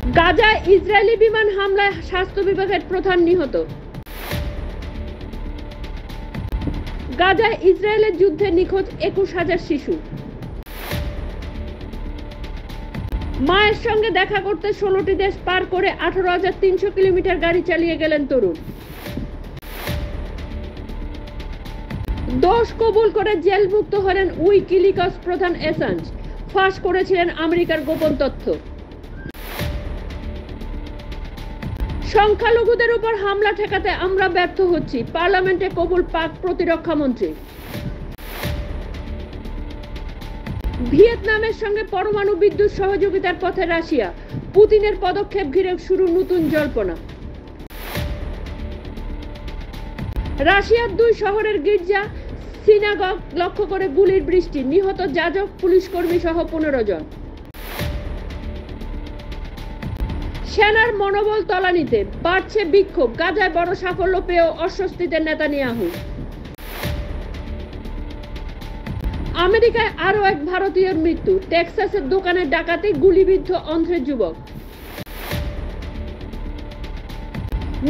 গাজায় ইসরায়েলি বিমান হামলায় স্বাস্থ্য বিভাগের প্রধান নিহত। গাজায় ইসরায়েলের যুদ্ধে নিখোঁজ 21,000 শিশু। মায়ের সঙ্গে দেখা করতে 16টি দেশ পার করে 18,300 কিলোমিটার গাড়ি চালিয়ে গেলেন তরুণ। দোষ কবুল করে জেলমুক্ত হলেন উইকিলিকস প্রধান অ্যাসাঞ্জ, ফাঁস করেছিলেন আমেরিকার গোপন তথ্য। সংখ্যালঘুদের উপর হামলা ঠেকাতে আমরা ব্যর্থ হচ্ছি, পার্লামেন্টে কবুল পাক প্রতিরক্ষা মন্ত্রী। ভিয়েতনামের সঙ্গে পরমাণু বিদ্যুৎ সহযোগিতার পথে রাশিয়া, পুতিনের পদক্ষেপ ঘিরে শুরু নতুন জল্পনা। রাশিয়ার 2 শহরের গির্জা সিনাগগ লক্ষ্য করে গুলির বৃষ্টি, নিহত যাজক, পুলিশকর্মী সহ 15 জন। সেনার মনোবল তলানিতে, বাড়ছে বিক্ষোভ, গাজায় বড় সাফল্য পেয়েও অস্বস্তিতে নেতানিয়াহু। আমেরিকায় আরও এক ভারতীয়র মৃত্যু, টেক্সাসের দোকানে ডাকাতি, গুলিবিদ্ধ অন্ধ্রের যুবক।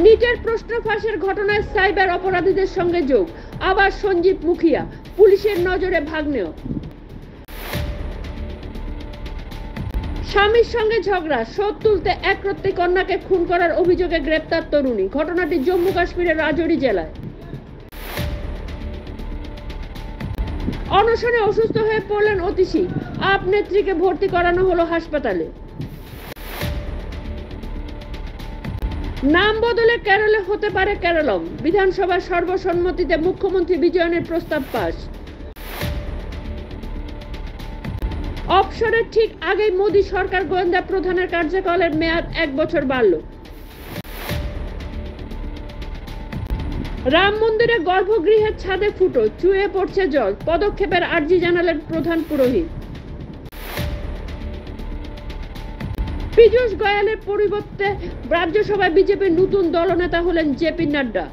নিটের প্রশ্ন ফাঁসের ঘটনায় সাইবার অপরাধীদের সঙ্গে যোগ, আবার সঞ্জীব মুখিয়া, পুলিশের নজরে ভাগ্নেয়। স্বামীর সঙ্গে ঝগড়া, শোধ তুলতে একরত্তি কন্যাকে খুন করার অভিযোগে গ্রেপ্তার তরুণী, ঘটনাটি জম্মু কাশ্মীরের রাজৌরি জেলায়। অনশনে অসুস্থ হয়ে পড়লেন অতিশী, আপ নেত্রীকে ভর্তি করানো হলো হাসপাতালে। নাম বদলে কেরলে হতে পারে কেরলম, বিধানসভার সর্বসম্মতিতে মুখ্যমন্ত্রী বিজয়নের প্রস্তাব পাস। অবসরের ঠিক আগেই মোদী সরকার গোয়েন্দা প্রধানের কার্যকালের মেয়াদ 1 বছর বাড়ল। রাম মন্দিরে গর্ভগৃহের ছাদে ফুটো, চুয়ে পড়ছে জল, পদক্ষেপের আর্জি জানালেন প্রধান পুরোহিত। পীযূষ গোয়েলের পরিবর্তে রাজ্যসভায় বিজেপির নতুন দলনেতা হলেন জেপি নাড্ডা।